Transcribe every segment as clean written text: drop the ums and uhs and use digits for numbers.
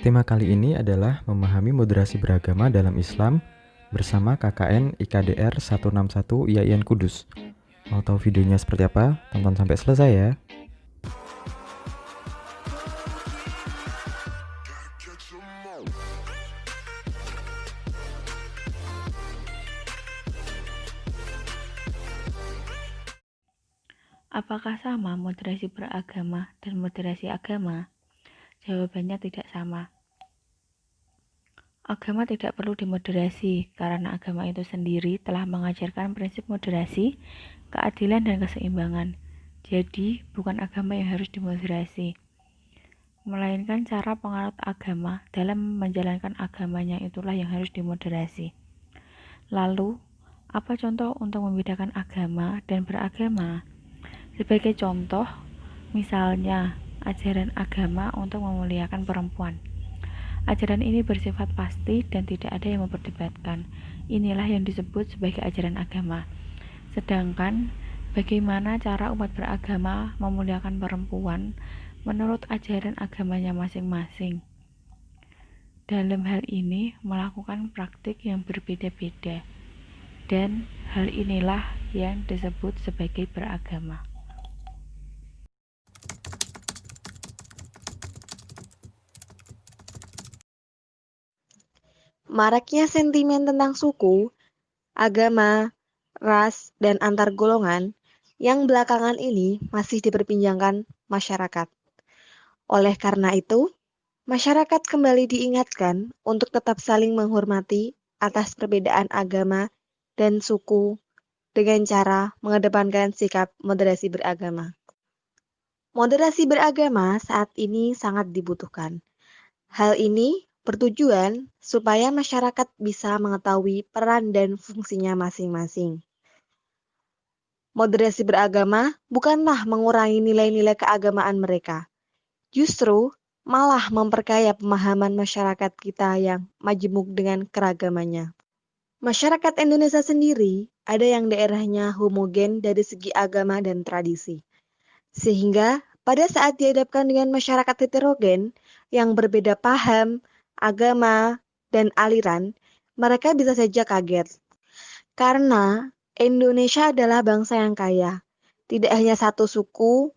Tema kali ini adalah memahami moderasi beragama dalam Islam bersama KKN IKDR 161 IAIN Kudus. Mau tahu videonya seperti apa? Tonton sampai selesai ya. Apakah sama moderasi beragama dan moderasi agama? Jawabannya tidak sama. Agama tidak perlu dimoderasi karena agama itu sendiri telah mengajarkan prinsip moderasi, keadilan, dan keseimbangan. Jadi, bukan agama yang harus dimoderasi, melainkan cara penganut agama dalam menjalankan agamanya itulah yang harus dimoderasi. Lalu, apa contoh untuk membedakan agama dan beragama? Sebagai contoh, misalnya ajaran agama untuk memuliakan perempuan. Ajaran ini bersifat pasti dan tidak ada yang memperdebatkan. Inilah yang disebut sebagai ajaran agama. Sedangkan bagaimana cara umat beragama memuliakan perempuan menurut ajaran agamanya masing-masing. Dalam hal ini melakukan praktik yang berbeda-beda. Dan hal inilah yang disebut sebagai beragama. Maraknya sentimen tentang suku, agama, ras, dan antar golongan yang belakangan ini masih diperbincangkan masyarakat. Oleh karena itu, masyarakat kembali diingatkan untuk tetap saling menghormati atas perbedaan agama dan suku dengan cara mengedepankan sikap moderasi beragama. Moderasi beragama saat ini sangat dibutuhkan. Hal ini bertujuan supaya masyarakat bisa mengetahui peran dan fungsinya masing-masing. Moderasi beragama bukanlah mengurangi nilai-nilai keagamaan mereka, justru malah memperkaya pemahaman masyarakat kita yang majemuk dengan keragamannya. Masyarakat Indonesia sendiri ada yang daerahnya homogen dari segi agama dan tradisi, sehingga pada saat dihadapkan dengan masyarakat heterogen yang berbeda paham, agama, dan aliran, mereka bisa saja kaget. Karena Indonesia adalah bangsa yang kaya, tidak hanya satu suku,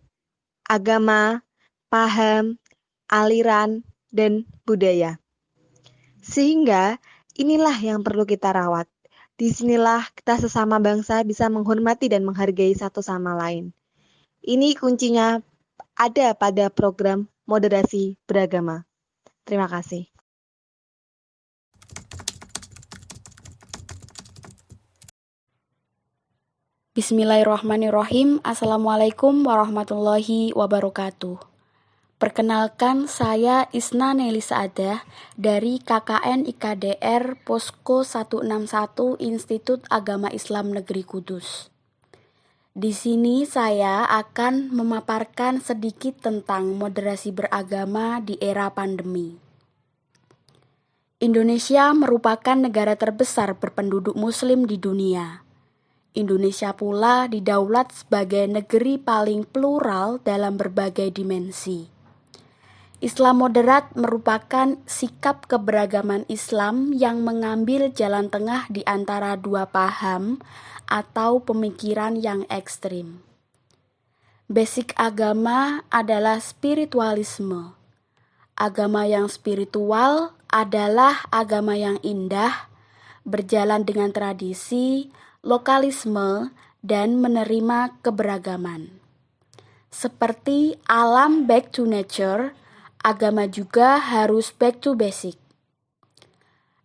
agama, paham, aliran, dan budaya. Sehingga inilah yang perlu kita rawat. Disinilah kita sesama bangsa bisa menghormati dan menghargai satu sama lain. Ini kuncinya ada pada program moderasi beragama. Terima kasih. Bismillahirrahmanirrahim. Assalamualaikum warahmatullahi wabarakatuh. Perkenalkan, saya Isna Nelly Saadah dari KKN IKDR Posko 161 Institut Agama Islam Negeri Kudus. Di sini saya akan memaparkan sedikit tentang moderasi beragama di era pandemi. Indonesia merupakan negara terbesar berpenduduk Muslim di dunia. Indonesia pula didaulat sebagai negeri paling plural dalam berbagai dimensi. Islam moderat merupakan sikap keberagaman Islam yang mengambil jalan tengah di antara dua paham atau pemikiran yang ekstrim. Basic agama adalah spiritualisme. Agama yang spiritual adalah agama yang indah, berjalan dengan tradisi, lokalisme, dan menerima keberagaman. Seperti alam back to nature, agama juga harus back to basic.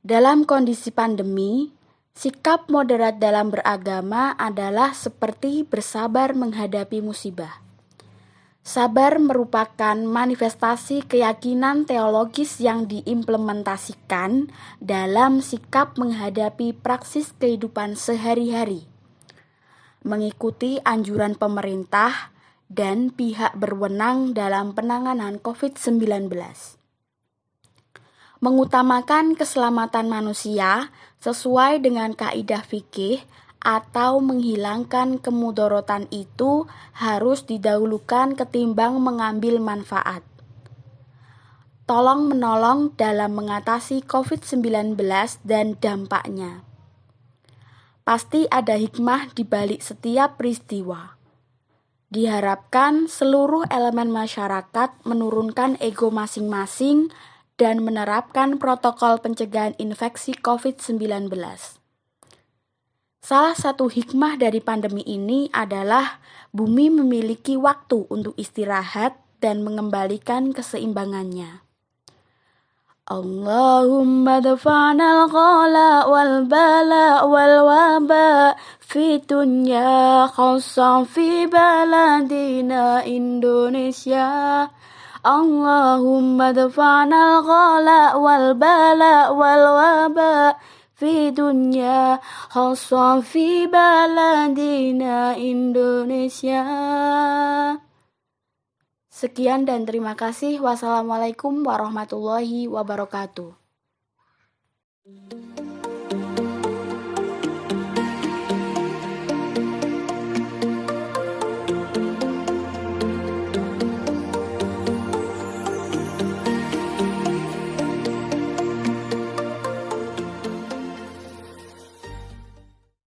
Dalam kondisi pandemi, sikap moderat dalam beragama adalah seperti bersabar menghadapi musibah. Sabar merupakan manifestasi keyakinan teologis yang diimplementasikan dalam sikap menghadapi praksis kehidupan sehari-hari, mengikuti anjuran pemerintah dan pihak berwenang dalam penanganan COVID-19. Mengutamakan keselamatan manusia sesuai dengan kaidah fikih atau menghilangkan kemudorotan itu harus didahulukan ketimbang mengambil manfaat. tolong-menolong dalam mengatasi COVID-19 dan dampaknya. Pasti ada hikmah di balik setiap peristiwa. Diharapkan seluruh elemen masyarakat menurunkan ego masing-masing dan menerapkan protokol pencegahan infeksi COVID-19. Salah satu hikmah dari pandemi ini adalah bumi memiliki waktu untuk istirahat dan mengembalikan keseimbangannya. Allahumma dafa'na al-ghala wal bala wal waba fi dunya khassa fi baladina Indonesia. Allahumma dafa'na al-ghala wal bala wal waba fi dunya khassa fi baladina Indonesia. Sekian dan terima kasih. Wassalamualaikum warahmatullahi wabarakatuh.